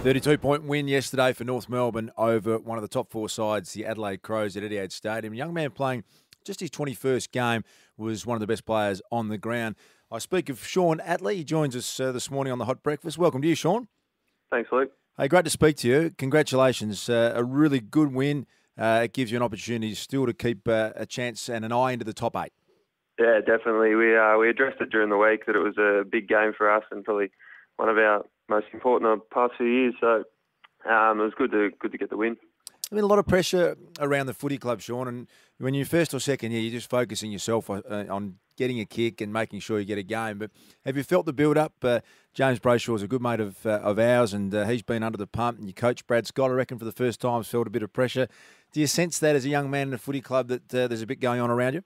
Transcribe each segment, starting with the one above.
32-point win yesterday for North Melbourne over one of the top four sides, the Adelaide Crows at Etihad Stadium. A young man playing just his 21st game, was one of the best players on the ground. I speak of Shaun Atley. He joins us this morning on the Hot Breakfast. Welcome to you, Shaun. Thanks, Luke. Hey, great to speak to you. Congratulations. A really good win. It gives you an opportunity still to keep a chance and an eye into the top eight. Yeah, definitely. We addressed it during the week that it was a big game for us and probably one of our most important of the past few years. So it was good to get the win. I mean, a lot of pressure around the footy club, Shaun, and when you're first or second year, you're just focusing yourself on getting a kick and making sure you get a game. But have you felt the build-up? James Brayshaw's a good mate of ours, and he's been under the pump. And your coach, Brad Scott, I reckon, for the first time, has felt a bit of pressure. Do you sense that as a young man in a footy club that there's a bit going on around you?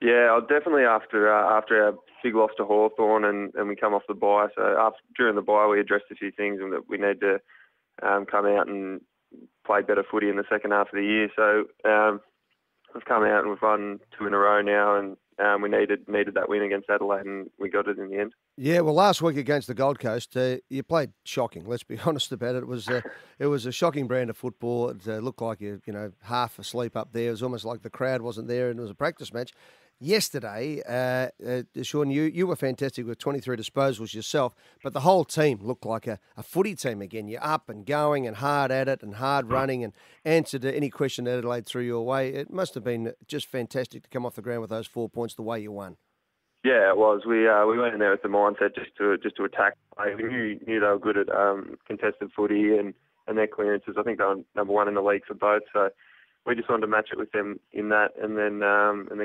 Yeah, definitely after our big loss to Hawthorn and we come off the bye. So during the bye, we addressed a few things and that we need to come out and play better footy in the second half of the year. So we've come out and we've won 2 in a row now, and we needed that win against Adelaide, and we got it in the end. Yeah, well, last week against the Gold Coast, you played shocking. Let's be honest about it. It was a shocking brand of football. It looked like you half asleep up there. It was almost like the crowd wasn't there, and it was a practice match. Yesterday, Shaun, you were fantastic with 23 disposals yourself, but the whole team looked like a footy team again. You're up and going and hard at it and hard running and answered any question that Adelaide threw your way. It must have been just fantastic to come off the ground with those 4 points the way you won. Yeah, it was. We went in there with the mindset just to attack. We knew they were good at contested footy and their clearances. I think they were number one in the league for both. So we just wanted to match it with them in that, and then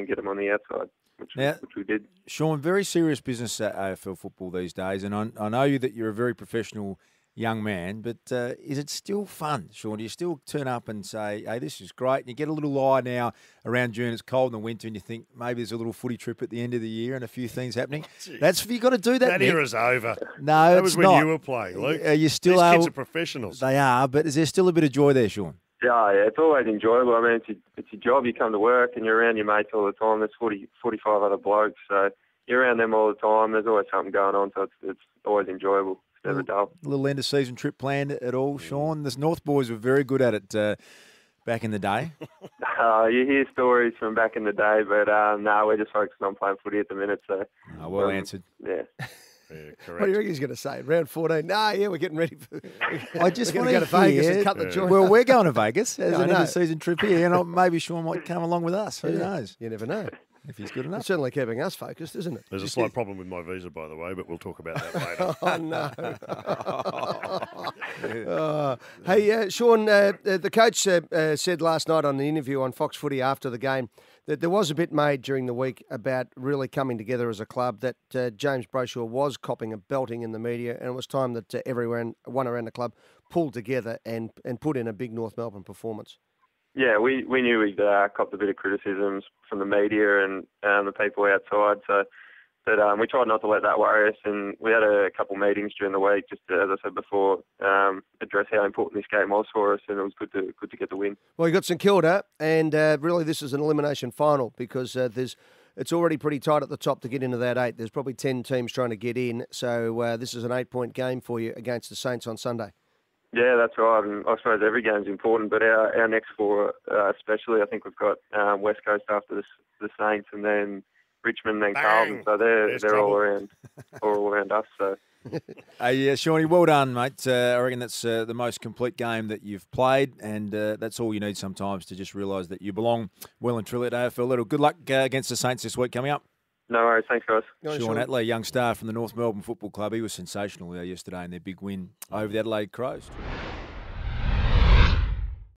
get them on the outside, which we did. Shaun, very serious business at AFL football these days, and I know that you're a very professional young man, but is it still fun, Shaun? Do you still turn up and say, hey, this is great, and you get a little lie now around June, it's cold in the winter, and you think maybe there's a little footy trip at the end of the year and a few things happening? You've got to do that, That Nick. era's over. No, that was when you were playing, Luke. You still These are. kids are professionals. They are, but is there still a bit of joy there, Shaun? Yeah, it's always enjoyable. I mean, it's your job. You come to work and you're around your mates all the time. There's 45 other blokes, so you're around them all the time. There's always something going on, so it's always enjoyable. It's never dull. A little end-of-season trip planned at all, Shaun? The North boys were very good at it back in the day. You hear stories from back in the day, but no, we're just focusing on playing footy at the minute. So well answered. Yeah. Yeah, correct. What do you reckon he's going to say? Round 14? We're getting ready for. I just want to go to Vegas and cut the joint. Well, we're going to Vegas as an end-of-season trip here. Maybe Shaun might come along with us. Who knows? You never know. If he's good enough. It's certainly keeping us focused, isn't it? There's a slight problem with my visa, by the way, but we'll talk about that later. Hey, Shaun, the coach said last night on the interview on Fox Footy after the game that there was a bit made during the week about really coming together as a club, that James Brayshaw was copping a belting in the media, and it was time that everyone around the club pulled together and put in a big North Melbourne performance. Yeah, we knew we'd copped a bit of criticisms from the media and the people outside, so but we tried not to let that worry us, and we had a couple of meetings during the week just to, as I said before, address how important this game was for us, and it was good to get the win. Well, you got St Kilda, and really this is an elimination final because it's already pretty tight at the top to get into that 8. There's probably 10 teams trying to get in, so this is an 8-point game for you against the Saints on Sunday. Yeah, that's right, and I suppose every game's important, but our next 4 especially, I think we've got West Coast after the Saints, and then Richmond, then Carlton, so they're all around us. So. Hey, Shawnee, well done, mate. I reckon that's the most complete game that you've played, and that's all you need sometimes to just realise that you belong well and truly at AFL level. Good luck against the Saints this week coming up. No worries, thanks guys. Shaun Atley, young star from the North Melbourne Football Club. He was sensational yesterday in their big win over the Adelaide Crows.